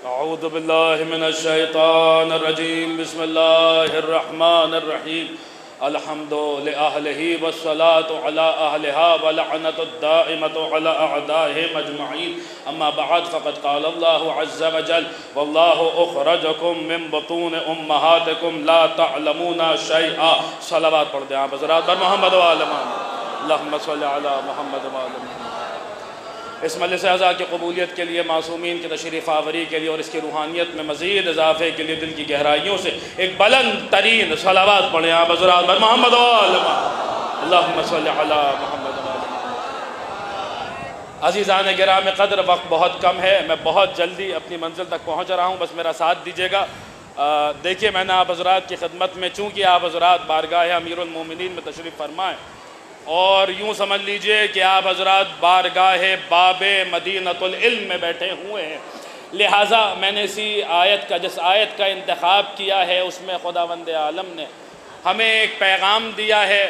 اعوذ باللہ من الشیطان الرجیم بسم اللہ الرحمن الرحیم الحمد لأہلہ والصلاة علی اہلہا ولعنت الدائمت علی اعدائہم اجمعین اما بعد فقد قال اللہ عز وجل واللہ اخرجکم من بطون امہاتکم لا تعلمون شیئا. صلوات پڑھ دیں آپ حضرات بر محمد و آل محمد اللہم صلی علی محمد و آل محمد. اس مجلس اعزاز کی قبولیت کے لیے، معصومین کی تشریف آوری کے لیے اور اس کی روحانیت میں مزید اضافے کے لیے دل کی گہرائیوں سے ایک بلند ترین صلوات پڑھیں آپ حضرات بر محمد و آل محمد اللہم صلی علی محمد و آل محمد. عزیزان گرام قدر، وقت بہت کم ہے، میں بہت جلدی اپنی منزل تک پہنچ رہا ہوں، بس میرا ساتھ دیجیے گا. دیکھیے، میں نے آپ حضرات کی خدمت میں، چونکہ آپ حضرات بارگاہ امیر المومنین میں تشریف فرمائیں اور یوں سمجھ لیجئے کہ آپ حضرات بارگاہ باب مدینۃ العلم میں بیٹھے ہوئے ہیں، لہٰذا میں نے جس آیت کا انتخاب کیا ہے اس میں خداوند عالم نے ہمیں ایک پیغام دیا ہے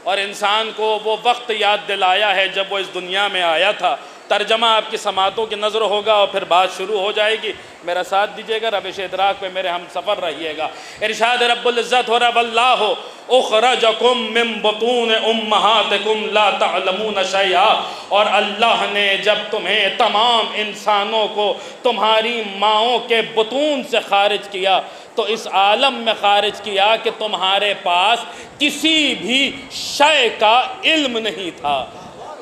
اور انسان کو وہ وقت یاد دلایا ہے جب وہ اس دنیا میں آیا تھا. ترجمہ آپ کی سماعتوں کی نظر ہوگا اور پھر بات شروع ہو جائے گی. میرا ساتھ دیجیے گا، روش ادراک پہ میرے ہم سفر رہیے گا. ارشاد رب العزت ہو رہا واللہ اخرجکم من بطون امہاتکم لا تعلمون شیئا، اور اللہ نے جب تمہیں تمام انسانوں کو تمہاری ماؤں کے بطون سے خارج کیا تو اس عالم میں خارج کیا کہ تمہارے پاس کسی بھی شے کا علم نہیں تھا.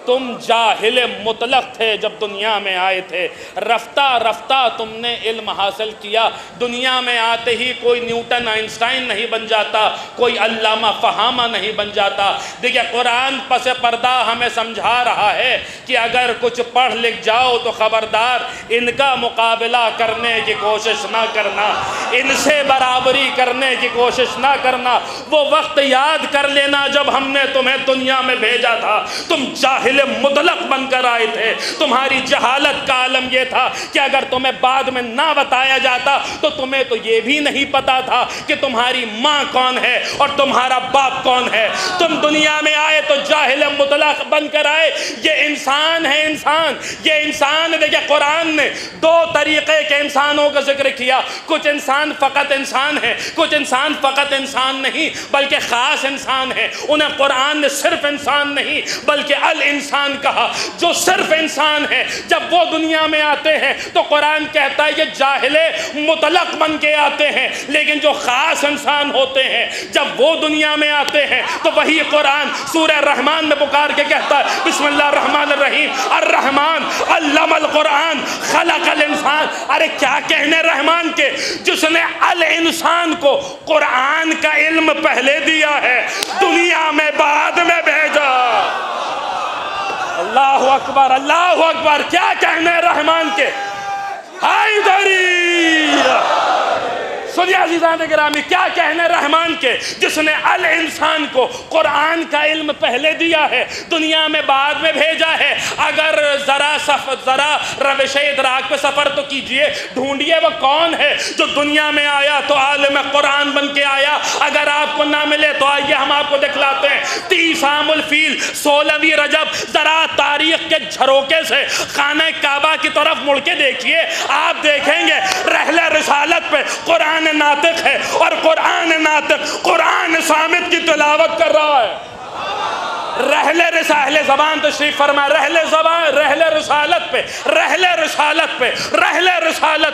تم جاہل مطلق تھے جب دنیا میں آئے تھے، رفتہ رفتہ تم نے علم حاصل کیا. دنیا میں آتے ہی کوئی نیوٹن آئنسٹائن نہیں بن جاتا، کوئی علامہ فہامہ نہیں بن جاتا. دیکھیں، قرآن پس پردہ ہمیں سمجھا رہا ہے کہ اگر کچھ پڑھ لکھ جاؤ تو خبردار ان کا مقابلہ کرنے کی کوشش نہ کرنا، ان سے برابری کرنے کی کوشش نہ کرنا. وہ وقت یاد کر لینا جب ہم نے تمہیں دنیا میں بھیجا تھا، تم جاہل مطلق بن کر آئے تھے. تمہاری جہالت کا عالم یہ تھا کہ اگر تمہیں بعد میں نہ بتایا جاتا تو تمہیں تو یہ بھی نہیں پتا تھا کہ تمہاری ماں کون ہے اور تمہارا باپ کون ہے. تم دنیا میں آئے تو جاہل مطلق بن کر آئے. یہ انسان ہے، انسان، یہ انسان. دیکھیں، قرآن نے دو طریقے کے انسانوں کا ذکر کیا. کچھ انسان فقط انسان ہے، کچھ انسان فقط انسان نہیں بلکہ خاص انسان ہے. انہیں قرآن نے صرف انسان نہیں بلکہ الانسان کہا. جو صرف انسان ہے جب وہ دنیا میں آتے ہیں تو قرآن کہتا ہے یہ جاہل مطلق بن کے آتے ہیں. لیکن جو خاص انسان ہوتے ہیں جب وہ دنیا میں آتے ہیں تو وہی قرآن سورہ رحمان میں پکار کے کہتا ہے بسم اللہ الرحمن الرحیم الرحمن علم القرآن خلق الانسان. ارے کیا کہنے رحمان کے، جس نے الانسان کو قرآن کا علم پہلے دیا ہے، دنیا میں بعد میں بھیجا. اللہ اکبر، اللہ اکبر. کیا کہنے رحمان کے. سنیے عزیزان گرامی، کیا کہنے رحمان کے جس نے الانسان کو قرآن کا علم پہلے دیا ہے، دنیا میں بعد میں بھیجا ہے. اگر ذرا روش ادراک پہ سفر تو کیجئے، ڈھونڈیے وہ کون ہے جو دنیا میں آیا تو عالم قرآن بن کے آیا. اگر آپ کو نہ ملے تو آئیے ہم آپ کو دکھلاتے ہیں. 30 عام الفیل 16ویں رجب، ذرا تاریخ کے جھروکے سے خانہ کعبہ کی طرف مڑ کے دیکھیے، آپ دیکھیں گے رحلہ رسالت پہ قرآن ناطق ہے اور قرآن ناطق قرآن صامت کی تلاوت کر رہا ہے. رحلہ زبان تشریف فرما، رحلہ رسالت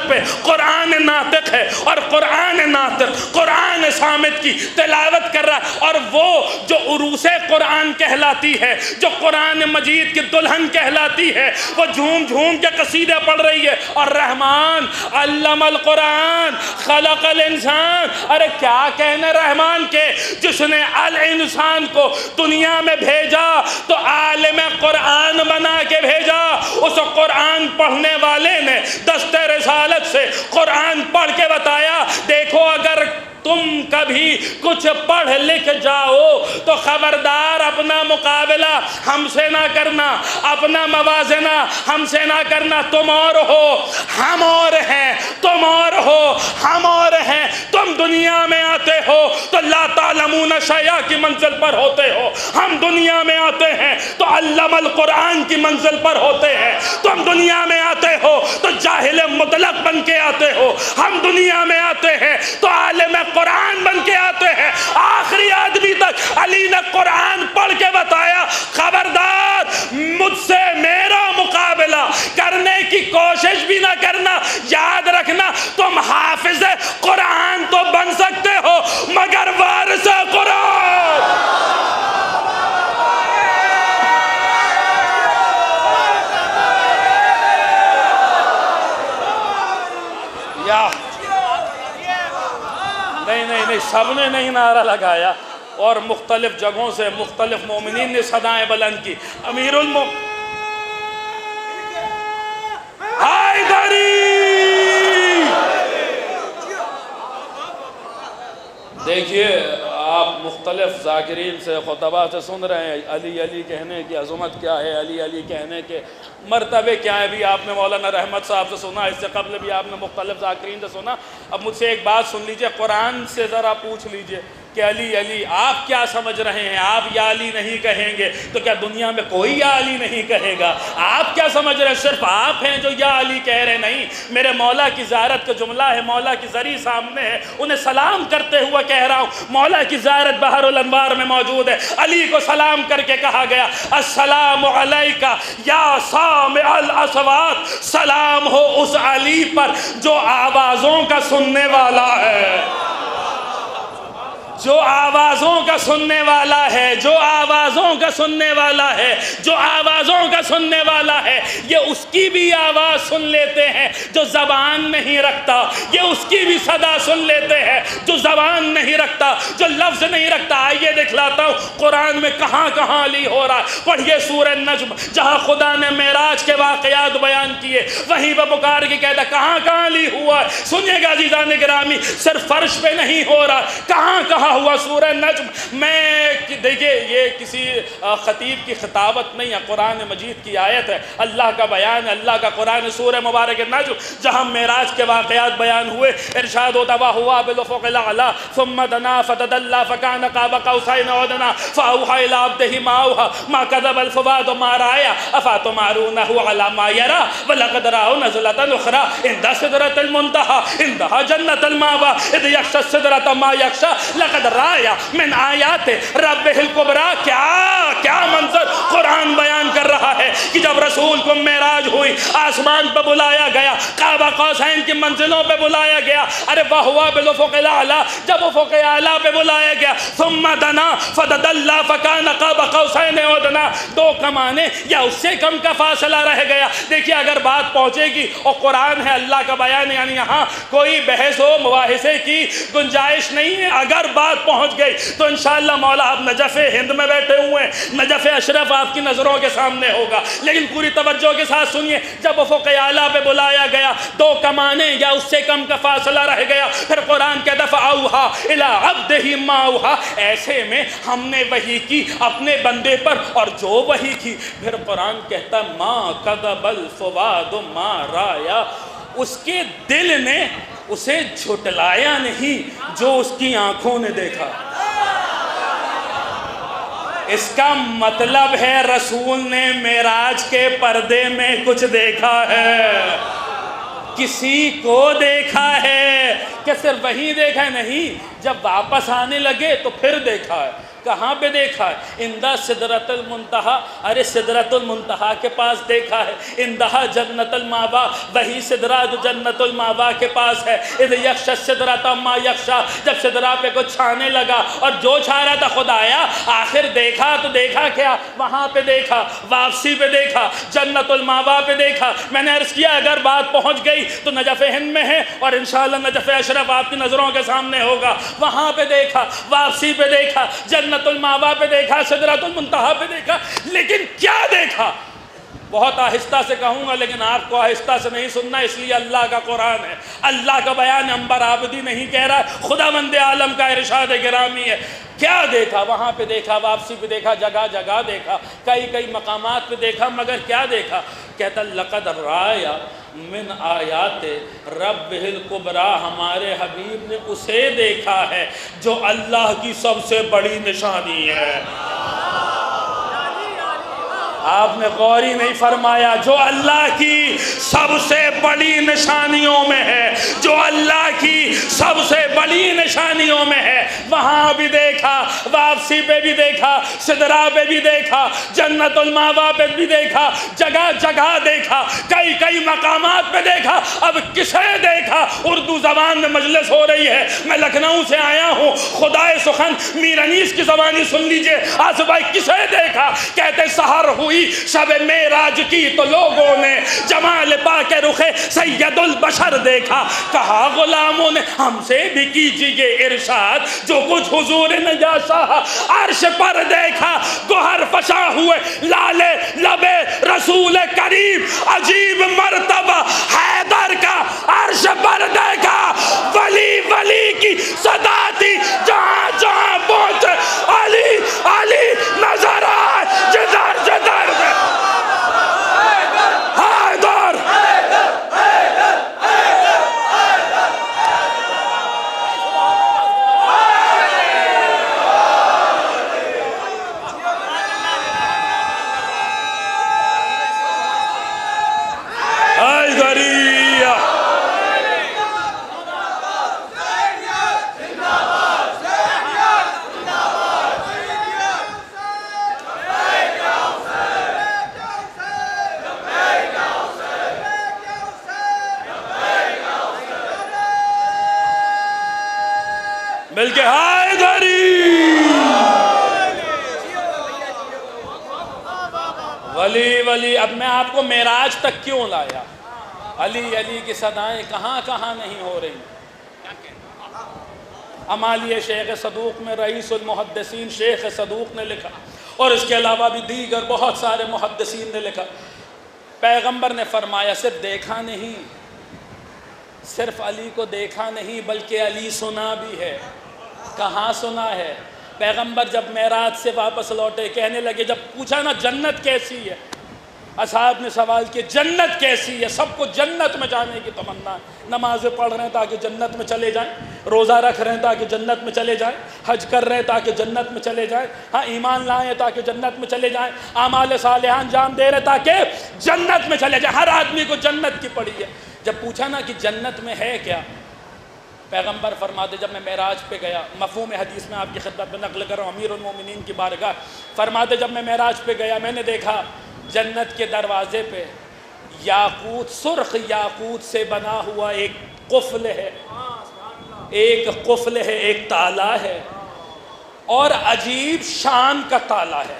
پہ قرآن ناطق ہے اور قرآن ناطق قرآن صامت کی تلاوت کر رہا ہے. اور وہ جو عروس قرآن کہلاتی ہے، جو قرآن مجید کی دلہن کہلاتی ہے، وہ جھوم جھوم کے قصیدے پڑھ رہی ہے. اور رحمان علم القرآن خلق الانسان. ارے کیا کہنے رحمان کے جس نے الانسان کو دنیا میں بھیجا تو عالم قرآن بنا کے بھیجا. اس قرآن پڑھنے والے نے دست رسالت سے قرآن پڑھ کے بتایا دیکھو اگر تم کبھی کچھ پڑھ لکھ جاؤ تو خبردار اپنا مقابلہ ہم سے نہ کرنا، اپنا موازنہ ہم سے نہ کرنا. تم اور ہو ہم اور ہیں، تم اور ہو ہم اور ہیں. تم دنیا میں آتے ہو تو لا تعلمون شیئا کی منزل پر ہوتے ہو، ہم دنیا میں آتے ہیں تو علم القرآن کی منزل پر ہوتے ہیں. تم دنیا میں آتے ہو تو جاہل مطلق بن کے آتے ہم دنیا میں آتے ہیں تو عالم قرآن بن کے آتے ہیں، آخری آدمی تک علی نے قرآن پڑھ کے بتایا خبردار مجھ سے میرا مقابلہ کرنے کی کوشش بھی نہ کرنا، یاد رکھنا تم حافظ قرآن تو بن سکتے ہو مگر وارث قرآن۔ نہیں سب نے نہیں نعرہ لگایا، اور مختلف جگہوں سے مختلف مومنین نے صدائیں بلند کی۔ امیر حیدری، دیکھیے آپ مختلف ذاکرین سے خطبہ سے سن رہے ہیں علی علی کہنے کی عظمت کیا ہے، علی علی کہنے کے مرتبے کیا ہے۔ بھی آپ نے مولانا رحمت صاحب سے سنا، اس سے قبل بھی آپ نے مختلف ذاکرین سے سنا۔ اب مجھ سے ایک بات سن لیجئے، قرآن سے ذرا پوچھ لیجئے کہ علی علی آپ کیا سمجھ رہے ہیں؟ آپ یا علی نہیں کہیں گے تو کیا دنیا میں کوئی یا علی نہیں کہے گا؟ آپ کیا سمجھ رہے ہیں صرف آپ ہیں جو یا علی کہہ رہے؟ نہیں، میرے مولا کی زیارت کا جملہ ہے، مولا کی ذری سامنے ہے، انہیں سلام کرتے ہوئے کہہ رہا ہوں، مولا کی زیارت بحر الانوار میں موجود ہے، علی کو سلام کر کے کہا گیا السلام علیکہ یا سامع الاصوات، سلام ہو اس علی پر جو آوازوں کا سننے والا ہے، جو آوازوں کا سننے والا ہے، جو آوازوں کا سننے والا ہے، جو آوازوں کا سننے والا ہے۔ یہ اس کی بھی آواز سن لیتے ہیں جو زبان نہیں رکھتا، یہ اس کی بھی صدا سن لیتے ہیں جو زبان نہیں رکھتا، جو لفظ نہیں رکھتا۔ آئیے دکھلاتا ہوں قرآن میں کہاں کہاں علی ہو رہا ہے۔ پڑھیے سورہ نجم، جہاں خدا نے معراج کے واقعات بیان کیے وہیں پہ پکار کے کہتا کہاں کہاں علی ہوا ہے۔ سنیے گا عزیزان گرامی، صرف فرش پہ نہیں ہو رہا، کہاں کہاں ہوا؟ سورہ نجم میں دیکھیں، یہ کسی خطیب کی خطابت نہیں ہے، قرآن مجید کی آیت ہے، اللہ کا بیان ہے، اللہ کا قرآن۔ سورہ مبارک نجم جہاں معراج کے واقعات بیان ہوئے، ارشاد ہوتا وَهُوَ بِالْأُفُقِ الْأَعْلَىٰ ثُمَّ دَنَا فَتَدَلَّىٰ فَكَانَ قَابَ قَوْسَيْنِ أَوْ أَدْنَىٰ فَأَوْحَىٰ إِلَىٰ عَبْدِهِ مَا أَوْحَىٰ مَا كَذَبَ الْفُؤَادُ مَا رَأَىٰ أَفَتُمَارُونَهُ عَلَىٰ مَا يَرَىٰ وَلَقَدْ رَآهُ نَزْلَةً أُخْرَىٰ عِندَ سِدْرَةِ الْمُنتَهَىٰ عِندَهَا جَنَّةُ الْمَأْوَىٰ إِذْ يَغْشَى السِّدْرَةَ مَا يَغْشَىٰ لَقَدْ رَأَىٰ من آیات ربہ الکبریٰ۔ کیا منظر قرآن بیان کر رہا ہے کہ جب رسول کو معراج ہوئی، آسمان پہ بلایا گیا، قاب قوسین کی منزلوں پہ بلایا گیا، ارے وَهُوَ بِالْأُفُقِ الْأَعْلَىٰ، جب افق اعلیٰ پہ بلایا گیا، ثُمَّ دَنَا فَتَدَلَّىٰ فَكَانَ قَابَ قَوْسَيْنِ أَوْ أَدْنَىٰ، دو کمانے یا اس سے کم کا فاصلہ رہ گیا۔ دیکھیے اگر بات پہنچے گی اور قرآن ہے، اللہ کا بیان، یعنی یہاں کوئی بحث و مباحثے کی گنجائش نہیں ہے۔ اگر بات پہنچ گئی تو انشاءاللہ مولا آپ نجف ہند میں بیٹھے ہوئے ہیں، نجف اشرف آپ کی نظروں کے سامنے ہوگا۔ لیکن پوری توجہ کے ساتھ سنیے، جب افق اعلیٰ پہ بلایا گیا، دو کمانے یا اس سے کم کا فاصلہ رہ گیا، پھر قرآن کہتا فَأَوْحَىٰ إِلَىٰ عَبْدِهِ مَا أَوْحَىٰ، ایسے میں ہم نے وحی کی اپنے بندے پر اور جو وحی کی۔ پھر قرآن کہتا مَا كَذَبَ الْفُؤَادُ مَا رَأَىٰ، اس کے دل نے اسے جھٹلایا نہیں جو اس کی آنکھوں نے دیکھا۔ اس کا مطلب ہے رسول نے معراج کے پردے میں کچھ دیکھا ہے، کسی کو دیکھا ہے، کہ صرف وہی دیکھا ہے؟ نہیں، جب واپس آنے لگے تو پھر دیکھا ہے۔ کہاں پہ دیکھا ہے؟ اندہ سدرۃ المنتہا، ارے سدرۃ المنتہا کے پاس دیکھا ہے۔ اندہ جنت الماوا، وہی سدرہ جو جنت الماوا کے پاس ہے۔ اذ یغشی السدرۃ ما یغشی، جب سدرہ پہ کچھ چھانے لگا اور جو چھا رہا تھا خدایا، آخر دیکھا تو دیکھا کیا؟ وہاں پہ دیکھا، واپسی پہ دیکھا، جنت الماوا پہ دیکھا۔ میں نے عرض کیا اگر بات پہنچ گئی تو نجف ہند میں ہے اور انشاءاللہ نجف اشرف آپ کی نظروں کے سامنے ہوگا۔ وہاں پہ دیکھا، واپسی پہ دیکھا، جنت الماوا پہ دیکھا، سدرۃ المنتہا پہ دیکھا، لیکن کیا دیکھا؟ بہت آہستہ سے کہوں گا لیکن آپ کو آہستہ سے نہیں سننا، اس لیے اللہ کا قرآن ہے، اللہ کا بیان، انبر عابدی نہیں کہہ رہا، خداوند عالم کا ارشاد گرامی ہے۔ کیا دیکھا؟ وہاں پہ دیکھا، واپسی پہ دیکھا، جگہ جگہ دیکھا، کئی مقامات پہ دیکھا، مگر کیا دیکھا؟ کہتا لقد رأى من آیات ربہ الکبریٰ، ہمارے حبیب نے اسے دیکھا ہے جو اللہ کی سب سے بڑی نشانی ہے۔ آپ نے غور ہی نہیں فرمایا، جو اللہ کی سب سے بڑی نشانیوں میں ہے، جو اللہ سب سے بڑی نشانیوں میں ہے۔ وہاں بھی دیکھا، واپسی پہ بھی دیکھا، سدرا پہ بھی دیکھا، جنت الماوا پہ بھی دیکھا، جگہ جگہ دیکھا، کئی مقامات پہ دیکھا۔ اب کسے دیکھا؟ اردو زبان میں مجلس ہو رہی ہے، میں لکھنؤ سے آیا ہوں، خدائے سخن میر انیس کی زبانی سن لیجئے۔ آصف بھائی کسے دیکھا؟ کہتے سحر ہوئی شب معراج کی تو لوگوں نے جمال پاک رخ سید البشر دیکھا۔ کہا غلاموں نے ہم سے بھی کیجئے ارشاد، جو کچھ حضور نے یا شاہ عرش پر دیکھا۔ گوہر فشاں ہوئے لالے لبے رسول کریم، عجیب مرتبہ حیدر کا عرش پر دیکھا۔ ولی ولی کی صدا تھی، جہاں جہاں پہنچے علی علی نظر آئے، جدھر جدھر میں حیدر۔ مل کے حیدری۔ ولی ولی، اب میں آپ کو معراج تک کیوں لایا؟ علی علی کی صدائیں کہاں کہاں نہیں ہو رہی۔ امالیہ شیخ صدوق میں رئیس المحدثین شیخ صدوق نے لکھا، اور اس کے علاوہ بھی دیگر بہت سارے محدثین نے لکھا، پیغمبر نے فرمایا صرف دیکھا نہیں، صرف علی کو دیکھا نہیں، بلکہ علی سنا بھی ہے۔ کہاں سنا ہے؟ پیغمبر جب معراج سے واپس لوٹے، کہنے لگے، جب پوچھا نا جنت کیسی ہے، اصحاب نے سوال کیا جنت کیسی ہے؟ سب کو جنت میں جانے کی تمنا ہے، نمازیں پڑھ رہے ہیں تاکہ جنت میں چلے جائیں، روزہ رکھ رہے ہیں تاکہ جنت میں چلے جائیں، حج کر رہے ہیں تاکہ جنت میں چلے جائیں، ہاں ایمان لائیں تاکہ جنت میں چلے جائیں، اعمال صالحہ انجام دے رہے تاکہ جنت میں چلے جائیں۔ ہر آدمی کو جنت کی پڑی ہے۔ جب پوچھا نا کہ جنت میں ہے کیا، پیغمبر فرماتے جب میں معراج پہ گیا، مفہوم حدیث میں آپ کی خدمت میں نقل کر رہا ہوں، امیر المومنین کی بارگاہ، فرماتے جب میں معراج پہ گیا، میں نے دیکھا جنت کے دروازے پہ یاقوت، سرخ یاقوت سے بنا ہوا ایک قفل ہے، ایک قفل ہے، ایک تالا ہے، اور عجیب شان کا تالا ہے۔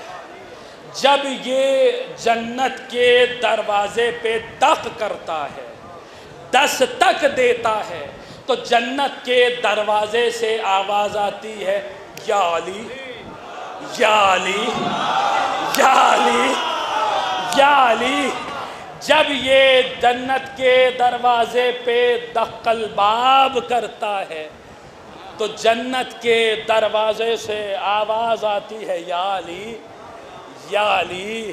جب یہ جنت کے دروازے پہ دق کرتا ہے، دستک دیتا ہے، تو جنت کے دروازے سے آواز آتی ہے، یا علی یا علی یا علی یا علی۔ جب یہ جنت کے دروازے پہ دق الباب کرتا ہے تو جنت کے دروازے سے آواز آتی ہے، یا علی یا علی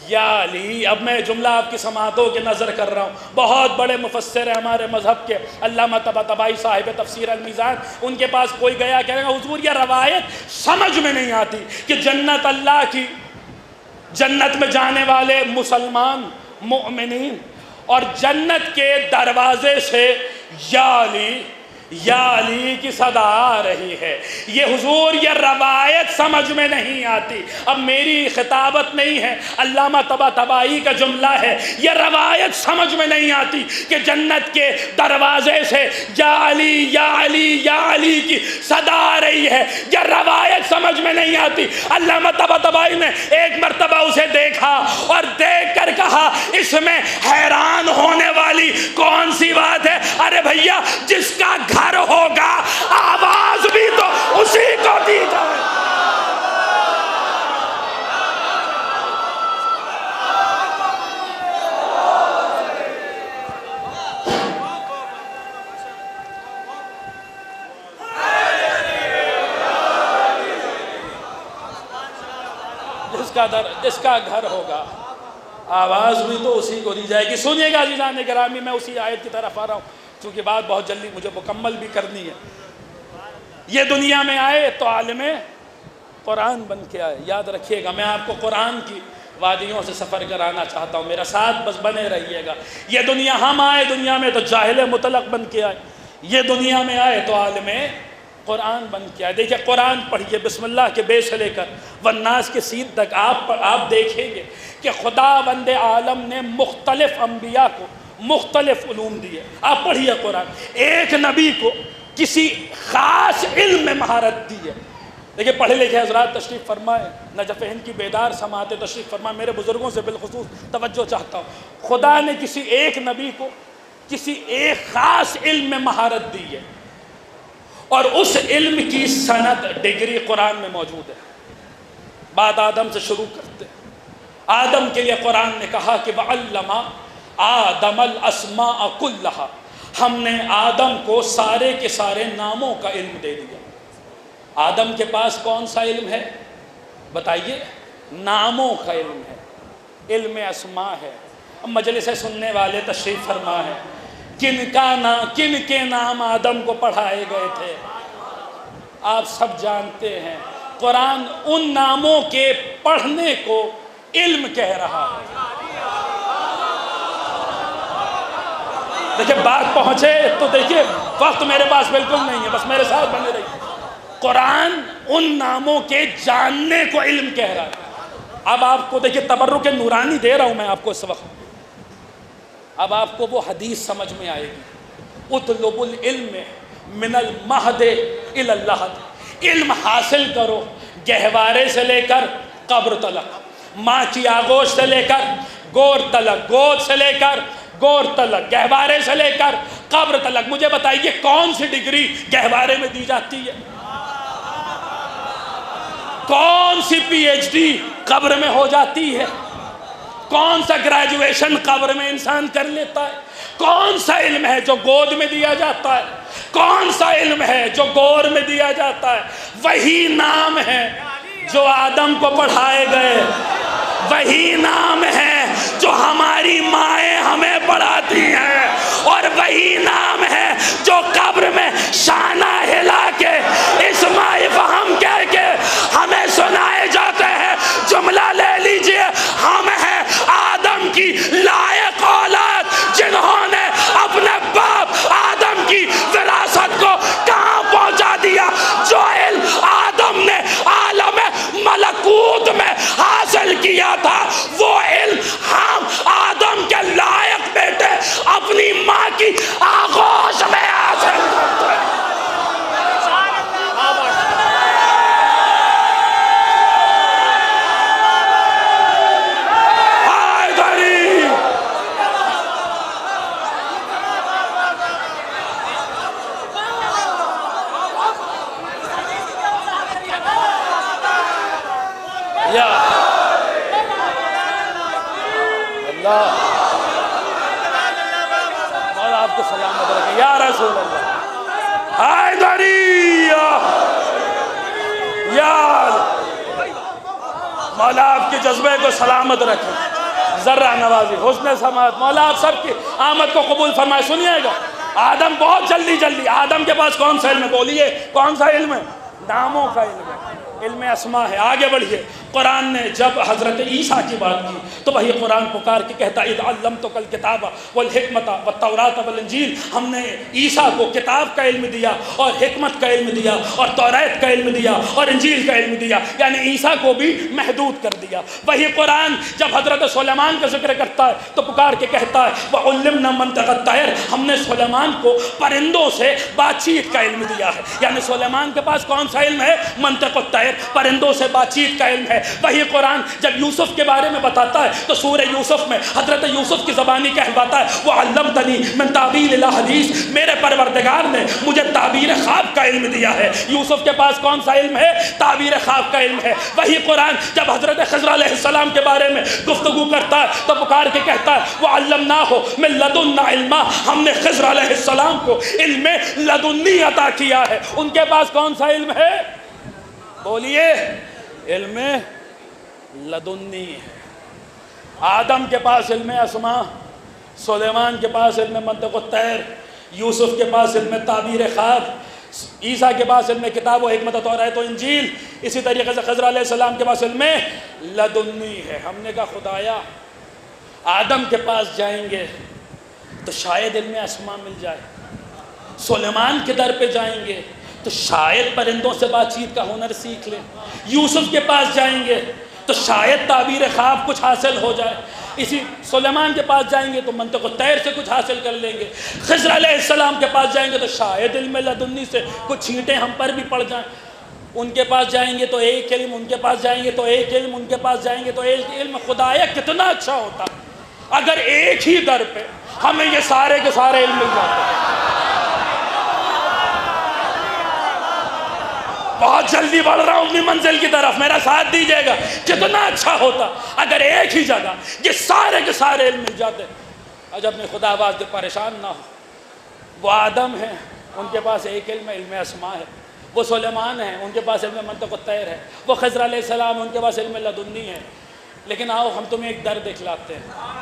یا علی۔ اب میں جملہ آپ کی سماعتوں کے نظر کر رہا ہوں، بہت بڑے مفسر ہیں ہمارے مذہب کے، علامہ طباطبائی صاحب تفسیر المیزان، ان کے پاس کوئی گیا کہنے گا حضور یہ روایت سمجھ میں نہیں آتی کہ جنت اللہ کی، جنت میں جانے والے مسلمان مؤمنین، اور جنت کے دروازے سے یا علی یا علی کی صدا آ رہی ہے۔ یہ حضور یہ روایت سمجھ میں نہیں آتی۔ اب میری خطابت نہیں ہے، علامہ طباطبائی کا جملہ ہے، یہ روایت سمجھ میں نہیں آتی کہ جنت کے دروازے سے یا علی یا علی یا علی کی صدا آ رہی ہے، یہ روایت سمجھ میں نہیں آتی۔ علامہ طباطبائی نے ایک مرتبہ اسے دیکھا اور دیکھ کر کہا اس میں حیران ہونے والی کون سی بات ہے؟ ارے بھیا جس کا گھر ہوگا آواز بھی تو اسی کو دی جائے۔ جس کا گھر ہوگا آواز بھی تو اسی کو دی جائے گی۔ سنیے گا عزیزان گرامی، میں اسی آیت کی طرف آ رہا ہوں چونکہ بات بہت جلدی مجھے مکمل بھی کرنی ہے۔ یہ دنیا میں آئے تو عالم قرآن بن کے آئے۔ یاد رکھیے گا، میں آپ کو قرآن کی وادیوں سے سفر کرانا چاہتا ہوں، میرا ساتھ بس بنے رہیے گا۔ یہ دنیا ہم آئے دنیا میں تو جاہل مطلق بن کے آئے، یہ دنیا میں آئے تو عالم قرآن بن کے آئے. دیکھیں قرآن پڑھیے بسم اللہ کے بے سے لے کر والناس کے سین تک آپ دیکھیں گے کہ خدا بند عالم نے مختلف انبیاء کو مختلف علوم دیے. آپ پڑھیے قرآن. ایک نبی کو کسی خاص علم میں مہارت دی ہے. دیکھیں پڑھے لکھے حضرات تشریف فرمائے, نجف ہند کی بیدار سماعتیں تشریف فرمائے, میرے بزرگوں سے بالخصوص توجہ چاہتا ہوں. خدا نے کسی ایک نبی کو کسی ایک خاص علم میں مہارت دی ہے, اور اس علم کی سند ڈگری قرآن میں موجود ہے. بات آدم سے شروع کرتے ہیں. آدم کے لیے قرآن نے کہا کہ وَعَلَّمَ آدَمَ الْأَسْمَاءَ كُلَّهَا, ہم نے آدم کو سارے کے سارے ناموں کا علم دے دیا. آدم کے پاس کون سا علم ہے بتائیے؟ ناموں کا علم ہے, علم اسماء ہے. اب مجلس سننے والے تشریف فرما ہے, کن کے نام آدم کو پڑھائے گئے تھے آپ سب جانتے ہیں. قرآن ان ناموں کے پڑھنے کو علم کہہ رہا ہے. دیکھیں بات پہنچے تو دیکھیے وقت میرے پاس بالکل نہیں ہے, بس میرے ساتھ بنے رہیے. قرآن ان ناموں کے جاننے کو علم کہہ رہا ہے. اب آپ کو دیکھیے تبرک نورانی دے رہا ہوں میں آپ کو اس وقت. اب آپ کو وہ حدیث سمجھ میں آئے گی, اطلب العلم من المہد الی اللحد, علم حاصل کرو گہوارے سے لے کر قبر تلک, ماں کی آغوش سے لے کر گور تلک, گود سے لے کر گور تلک, گہوارے سے لے کر قبر تلک. مجھے بتائیے کون سی ڈگری گہوارے میں دی جاتی ہے؟ کون سی پی ایچ ڈی قبر میں ہو جاتی ہے؟ کون سا گریجویشن قبر میں انسان کر لیتا ہے؟ کون سا علم ہے جو گود میں دیا جاتا ہے؟ کون سا علم ہے جو گور میں دیا جاتا ہے؟ وہی نام ہے جو آدم کو پڑھائے گئے, وہی نام ہے جو ہماری مائیں ہمیں پڑھاتی ہیں, اور وہی نام ہے جو قبر میں شانہ ہلا کے اسماء فہم کہہ کے ہمیں سنائے جاتے ہیں. جملہ لے لیجئے, ہم ہیں آدم کی لائق اولاد جنہوں نے اپنے باپ آدم کی وراثت کو کہاں پہنچا دیا. جو علم آدم نے عالم ملکوت میں حاصل کیا تھا وہ علم ہم آدم کے لائق بیٹے اپنی ماں کی آغوش میں حاصل کرتے ہیں. مولا آپ کو سلامت رکھے یا رسول اللہ. حیدری یا مولا آپ کے جذبے کو سلامت رکھے, ذرہ نوازی, حسن سماعت. مولا آپ سب کی آمد کو قبول فرمائے. سنیے گا آدم بہت جلدی آدم کے پاس کون سا علم ہے بولیے؟ کون سا علم ہے؟ ناموں کا علم ہے, علم اسماء ہے. آگے بڑھیے. قرآن نے جب حضرت عیسیٰ کی بات کی تو وہی قرآن پکار کے کہتا اذ علمتک الکتاب والحکمت والتوراۃ والانجیل, ہم نے عیسیٰ کو کتاب کا علم دیا اور حکمت کا علم دیا اور توریت کا علم دیا اور انجیل کا علم دیا, یعنی عیسیٰ کو بھی محدود کر دیا. وہی قرآن جب حضرت سلیمان کا ذکر کرتا ہے تو پکار کے کہتا ہے وعلمنا منطق الطیر, ہم نے سلیمان کو پرندوں سے بات چیت کا علم دیا ہے. یعنی سلیمان کے پاس کون سا علم ہے؟ منطق الطیر, پرندوں سے بات چیت کا علم ہے. وہی قرآن جب یوسف کے بارے میں بتاتا ہے تو سورہ یوسف میں حضرت یوسف کی زبانی کہلواتا ہے وَعَلَّمْتَنِي مِن تَعْوِيلِ الْأَحَادِيثِ, میرے پروردگار نے مجھے تعبیر خواب کا علم دیا ہے. یوسف کے پاس کون سا علم ہے؟ تعبیر خواب کا علم ہے. وہی قرآن جب حضرت خضر علیہ السلام کے بارے میں گفتگو کرتا ہے تو پکار کے کہتا ہے وَعَلَّمْنَاهُ مِن لَدُنَّا عِلْمًا, ہم نے خضر علیہ السلام کو علم لدنی عطا کیا ہے. ان کے پاس کون سا علم ہے بولیے؟ علم لدنی ہے. آدم کے پاس علم اسماء, سلیمان کے پاس علم منطق الطیر, یوسف کے پاس علم تعبیر خواب, عیسیٰ کے پاس علم کتاب و حکمت و توریت و انجیل. اسی طریقے سے خضر علیہ السلام کے پاس علم لدنی ہے. ہم نے کہا خدایا آدم کے پاس جائیں گے تو شاید علم اسماء مل جائے. سلیمان کے در پہ جائیں گے تو شاید پرندوں سے بات چیت کا ہنر سیکھ لیں، یوسف کے پاس جائیں گے تو شاید تعبیر خواب کچھ حاصل ہو جائے، اسی سلیمان کے پاس جائیں گے تو منطق الطیر سے کچھ حاصل کر لیں گے، خضر علیہ السلام کے پاس جائیں گے تو شاید علم لدنی سے کچھ چھینٹیں ہم پر بھی پڑ جائیں، ان کے پاس جائیں گے تو ایک علم، ان کے پاس جائیں گے تو ایک علم، ان کے پاس جائیں گے تو ایک علم۔ خدایا کتنا اچھا ہوتا اگر ایک ہی در پہ ہمیں یہ سارے کے سارے علم مل جاتے۔ بہت جلدی بڑھ رہا ہوں اپنی منزل کی طرف، میرا ساتھ دیجیے گا، کتنا اچھا ہوتا اگر ایک ہی جگہ یہ سارے کے سارے علم مل جاتے۔ عجب میں خدا باز پریشان نہ ہو۔ وہ آدم ہیں، ان کے پاس ایک علم علم اسماء ہے، وہ سلیمان ہیں، ان کے پاس علم منطق الطیر ہے، وہ خضر علیہ السلام، ان کے پاس علم لدنی ہے۔ لیکن آؤ ہم تمہیں ایک در دکھلاتے ہیں،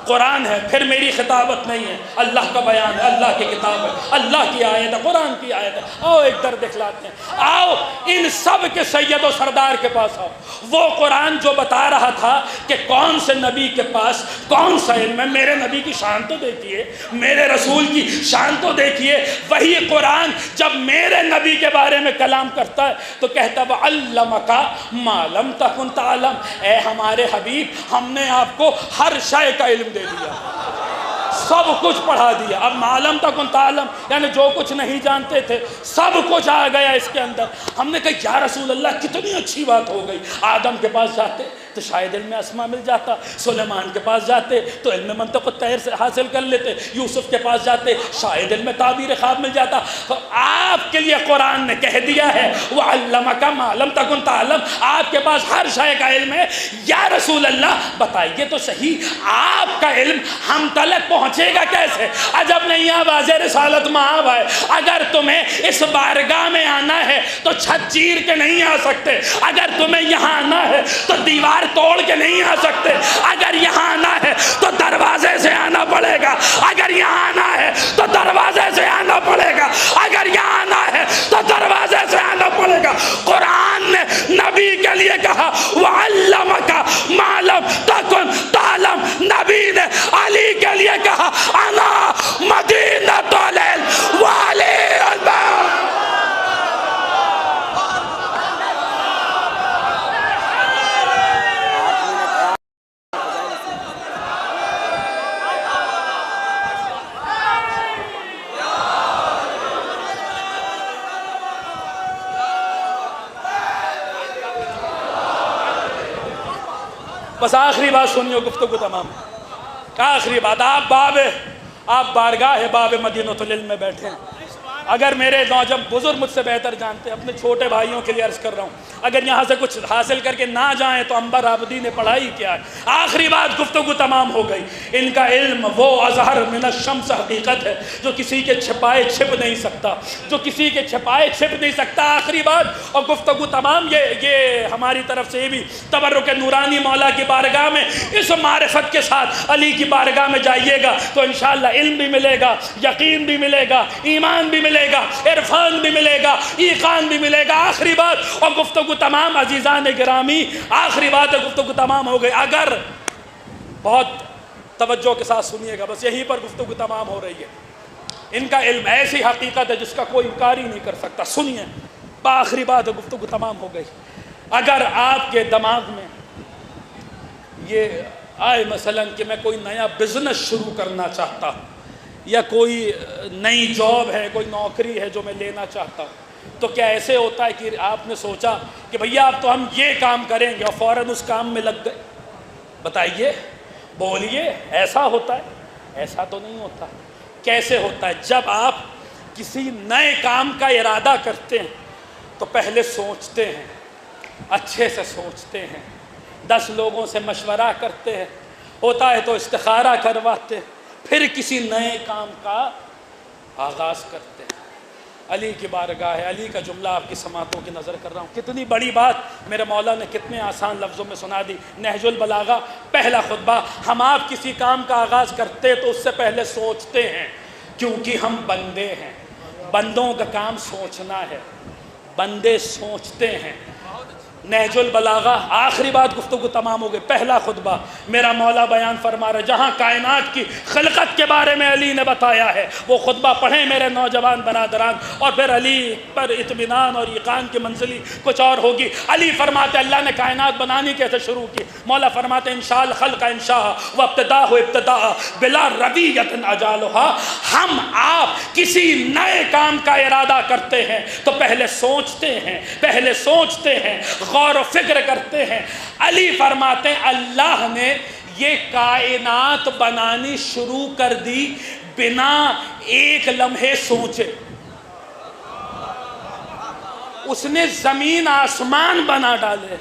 قرآن ہے، پھر میری خطابت نہیں ہے، اللہ کا بیان ہے، اللہ کی کتاب ہے، اللہ کی آیت ہے، قرآن کی آیت ہے۔ آؤ ایک در دکھلاتے ہیں، آؤ ان سب کے سید و سردار کے پاس آؤ۔ وہ قرآن جو بتا رہا تھا کہ کون سے نبی کے پاس کون سا علم ہے، میرے نبی کی شان تو دیکھیے، میرے رسول کی شان تو دیکھیے۔ وہی قرآن جب میرے نبی کے بارے میں کلام کرتا ہے تو کہتا ہے وَعَلَّمَكَ مَا لَمْ تَكُنْ تَعْلَمْ، اے ہمارے حبیب ہم نے آپ کو ہر شے کا علم دے دیا، سب کچھ پڑھا دیا۔ اب معلوم تک ان تعلم یعنی جو کچھ نہیں جانتے تھے سب کچھ آ گیا اس کے اندر۔ ہم نے کہا یا رسول اللہ کتنی اچھی بات ہو گئی، آدم کے پاس جاتے تو شاید علم اسماء مل جاتا، سلیمان کے پاس جاتے تو علم منطق الطیر سے حاصل کر لیتے، یوسف کے پاس جاتے شاید علم تعبیر خواب مل جاتا۔ آپ کے لیے قرآن نے کہہ دیا ہے وَعَلَّمَكَ مَا لَمْ تَكُنْ تَعْلَمْ، آپ کے پاس ہر شے کا علم ہے۔ یا رسول اللہ بتائیے تو صحیح آپ کا علم ہم تلک پہنچے گا کیسے؟ عجب نہیں آواز رسالت مآب ہے، اگر تمہیں اس بارگاہ میں آنا ہے تو چھت چیر کے نہیں آ سکتے، اگر تمہیں یہاں آنا ہے تو دیوار توڑ کے نہیں آ سکتے، اگر یہاں آنا ہے تو دروازے سے آنا پڑے گا، اگر یہاں آنا ہے تو دروازے سے آنا پڑے گا، اگر یہاں آنا ہے تو دروازے سے آنا پڑے گا۔ قرآن نے نبی کے لیے کہا وَعَلَّمَكَ مَا لَمْ تَكُنْ تَعْلَمْ، نبی نے علی کے لیے کہا انا مدینۃ العلم وعلی الباب۔ بس آخری بات سنیو، گفتگو تمام، آخری بات، آپ بارگاہ باب مدینۃ العلم میں بیٹھے ہیں۔ اگر میرے نوجوان بزرگ مجھ سے بہتر جانتے ہیں، اپنے چھوٹے بھائیوں کے لیے عرض کر رہا ہوں، اگر یہاں سے کچھ حاصل کر کے نہ جائیں تو انبر عابدی نے پڑھائی کیا ہے۔ آخری بات، گفتگو تمام ہو گئی۔ ان کا علم وہ اظہر من الشمس حقیقت ہے جو کسی کے چھپائے چھپ نہیں سکتا، جو کسی کے چھپائے چھپ نہیں سکتا۔ آخری بات اور گفتگو تمام، یہ ہماری طرف سے بھی تبرک نورانی مولا کی بارگاہ میں اس معرفت کے ساتھ علی کی بارگاہ میں جائیے گا تو انشاءاللہ علم بھی ملے گا، یقین بھی ملے گا، ایمان بھی ملے گا، عرفان بھی ملے گا، ایقان بھی ملے گا۔ آخری بات اور گفتگو تمام، عزیزان گرامی، آخری بات ہے، گفتگو تمام ہو گئی۔ اگر بہت توجہ کے ساتھ سنیے گا، بس یہیں پر گفتگو تمام ہو رہی ہے۔ ان کا علم ایسی حقیقت ہے جس کا کوئی انکار ہی نہیں کر سکتا۔ سنیے، آخری بات ہے، گفتگو تمام ہو گئی۔ اگر آپ کے دماغ میں یہ آئے مثلا کہ میں کوئی نیا بزنس شروع کرنا چاہتا ہوں یا کوئی نئی جاب ہے، کوئی نوکری ہے جو میں لینا چاہتا ہوں، تو کیا ایسے ہوتا ہے کہ آپ نے سوچا کہ بھیا اب تو ہم یہ کام کریں گے اور فوراً اس کام میں لگ گئے؟ بتائیے، بولیے، ایسا ہوتا ہے؟ ایسا تو نہیں ہوتا۔ کیسے ہوتا ہے؟ جب آپ کسی نئے کام کا ارادہ کرتے ہیں تو پہلے سوچتے ہیں، اچھے سے سوچتے ہیں، 10 لوگوں سے مشورہ کرتے ہیں، ہوتا ہے تو استخارہ کرواتے ہیں، پھر کسی نئے کام کا آغاز کرتے ہیں۔ علی کی بارگاہ ہے، علی کا جملہ آپ کی سماعتوں کی نظر کر رہا ہوں، کتنی بڑی بات میرے مولا نے کتنے آسان لفظوں میں سنا دی۔ نہج البلاغہ پہلا خطبہ، ہم آپ کسی کام کا آغاز کرتے تو اس سے پہلے سوچتے ہیں، کیونکہ ہم بندے ہیں، بندوں کا کام سوچنا ہے، بندے سوچتے ہیں۔ نہج البلاغہ آخری بات گفتگو تمام ہو گئی، پہلا خطبہ میرا مولا بیان فرما رہے، جہاں کائنات کی خلقت کے بارے میں علی نے بتایا ہے، وہ خطبہ پڑھیں میرے نوجوان برادران، اور پھر علی پر اطمینان اور یقین کی منزلی کچھ اور ہوگی۔ علی فرماتے اللہ نے کائنات بنانی کیسے شروع کی؟ مولا فرماتے انشاء الخلق انشاء و ابتداء ابتداء بلا رویت اجالھا، ہم آپ کسی نئے کام کا ارادہ کرتے ہیں تو پہلے سوچتے ہیں غور و فکر کرتے ہیں۔ علی فرماتے ہیں اللہ نے یہ کائنات بنانی شروع کر دی بنا ایک لمحے سوچے، اس نے زمین آسمان بنا ڈالے۔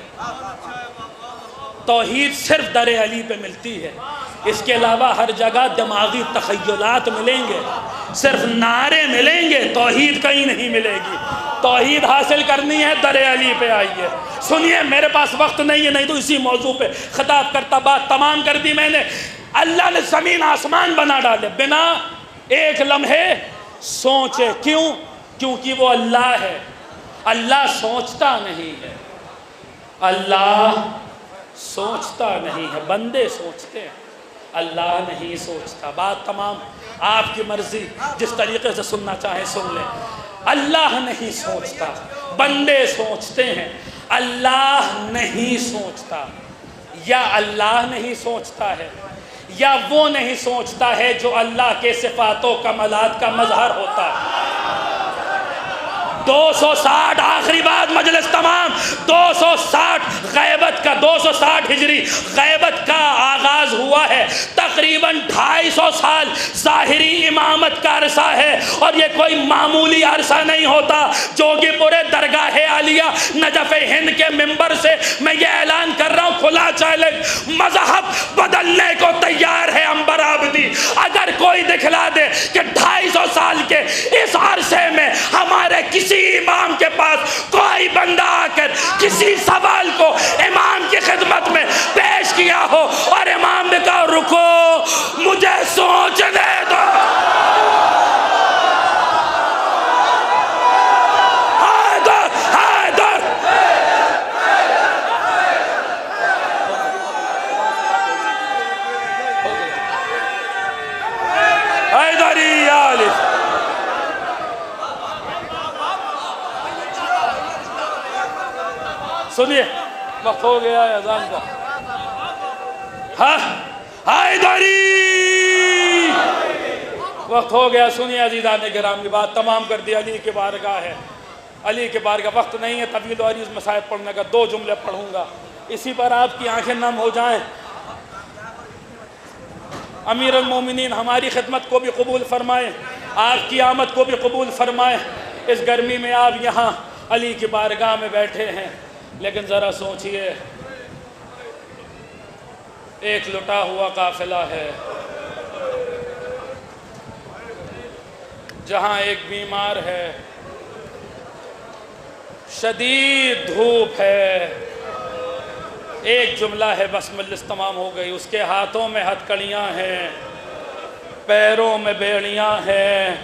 توحید صرف در علی پہ ملتی ہے، اس کے علاوہ ہر جگہ دماغی تخیلات ملیں گے، صرف نعرے ملیں گے، توحید کہیں نہیں ملے گی۔ توحید حاصل کرنی ہے در علی پہ آئیے۔ سنیے میرے پاس وقت نہیں ہے، نہیں تو اسی موضوع پہ خطاب کرتا، بات تمام کر دی میں نے۔ اللہ نے زمین آسمان بنا ڈالے بنا ایک لمحے سوچے، کیوں؟ کیونکہ وہ اللہ ہے، اللہ سوچتا نہیں ہے، اللہ سوچتا نہیں ہے، بندے سوچتے ہیں، اللہ نہیں سوچتا۔ بات تمام، آپ کی مرضی، جس طریقے سے سننا چاہیں سن لیں۔ اللہ نہیں سوچتا، بندے سوچتے ہیں، اللہ نہیں سوچتا۔ یا اللہ نہیں سوچتا ہے یا وہ نہیں سوچتا ہے جو اللہ کے صفات و کمالات کا مظہر ہوتا ہے۔ 260 آخری بات، مجلس تمام، 260 غیبت کا 260 ہجری غیبت کا آغاز ہوا ہے، تقریباً 250 سال ظاہری امامت کا عرصہ ہے، اور یہ کوئی معمولی عرصہ نہیں ہوتا۔ جوگی پورے درگاہ عالیہ نجف ہند کے ممبر سے میں یہ اعلان کر رہا ہوں، کھلا چیلنج، مذہب بدلنے کو تیار ہے عنبر آبدی۔ اگر کوئی دکھلا دے کہ 250 سال کے اس عرصے میں ہمارے کسی امام کے پاس کوئی بندہ آ کر کسی سوال کو امام کی خدمت میں پیش کیا ہو اور امام نے کہا رکو مجھے سوچنے دو، سنیے وقت ہو گیا ہے اذان کا۔ حیدری وقت ہو گیا، سنیے عزیزان گرامی، بات تمام کر دی۔ علی کی بارگاہ ہے، علی کی بارگاہ، وقت نہیں ہے طویل و عریض مسائل پڑھنے کا، 2 جملے پڑھوں گا، اسی پر آپ کی آنکھیں نم ہو جائیں۔ امیر المومنین ہماری خدمت کو بھی قبول فرمائیں، آپ کی آمد کو بھی قبول فرمائیں۔ اس گرمی میں آپ یہاں علی کی بارگاہ میں بیٹھے ہیں، لیکن ذرا سوچئے، ایک لٹا ہوا قافلہ ہے، جہاں ایک بیمار ہے، شدید دھوپ ہے، ایک جملہ ہے بس مجلس تمام ہو گئی، اس کے ہاتھوں میں ہتھکڑیاں ہیں، پیروں میں بیڑیاں ہیں،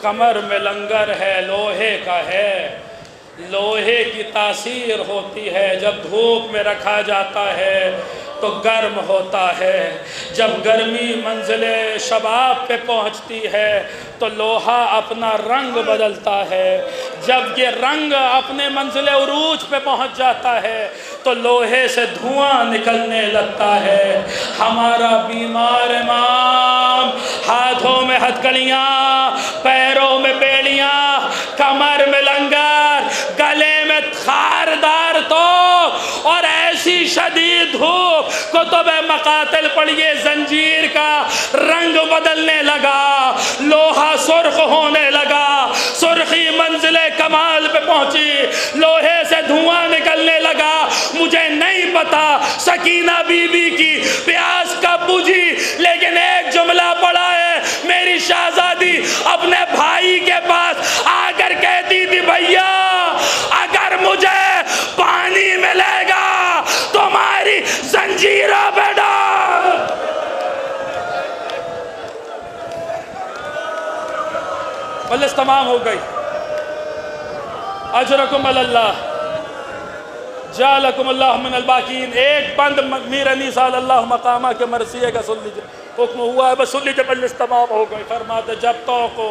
کمر میں لنگر ہے، لوہے کا ہے۔ لوہے کی تاثیر ہوتی ہے، جب دھوپ میں رکھا جاتا ہے تو گرم ہوتا ہے، جب گرمی منزل شباب پہ پہنچتی ہے تو لوہا اپنا رنگ بدلتا ہے، جب یہ رنگ اپنے منزل عروج پہ پہنچ جاتا ہے تو لوہے سے دھواں نکلنے لگتا ہے۔ ہمارا بیمار امام، ہاتھوں میں ہتھکڑیاں، پیروں میں بیڑیاں، کمر میں لنگر، گلے میں خاردار توپ، اور ایسی شدید دھوپ، کتب مقاتل پڑھیے، زنجیر کا رنگ بدلنے لگا، لوہا سرخ ہونے لگا، سرخی منزل کمال پہ پہنچی، لوہے سے دھواں نکلنے لگا۔ مجھے نہیں پتا سکینہ بی بی کی پیاس کب بجھی، لیکن ایک جملہ پڑا ہے، میری شہزادی اپنے بھائی کے پاس آ کر کہتی تھی بھیا اگر مجھے پانی ملے گا تمہاری زنجیروں پہ ڈال۔ مجلس تمام ہو گئی، اجرکم اللہ، جعلکم اللہ من الباقین. ایک بند میر علی صلی اللہ مقامہ کے مرثیے کا سن لیجئے. حکم ہوا ہے بس سن لیجئے، مجلس تمام ہو گئی. فرماتے جب تو کو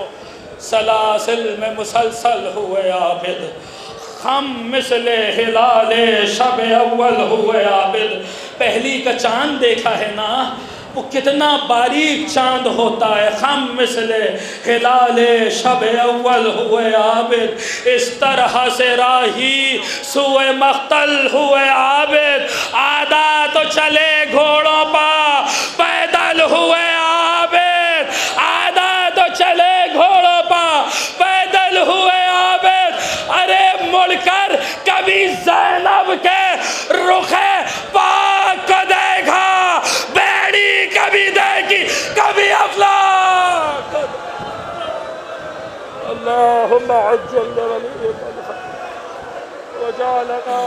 سلاسل میں مسلسل ہوئے عابد، خم مثل ہلال شب اول ہوئے عابد. پہلی کا چاند دیکھا ہے نا، وہ کتنا باریک چاند ہوتا ہے. خم مثل ہلال شب اول ہوئے عابد، اس طرح سے راہی سوئے مقتل ہوئے عابد. آدھا تو چلے گھوڑوں پا پیدل ہوئے عابد، آدھا تو چلے گھوڑوں پا پیدل ہوئے عابد. ارے مڑ کر کبھی زینب کے رخ پاک کو دیکھا، بیڑی کبھی دیکھی کبھی افلاک. اللہم عجل ولیک الحق وجعلنا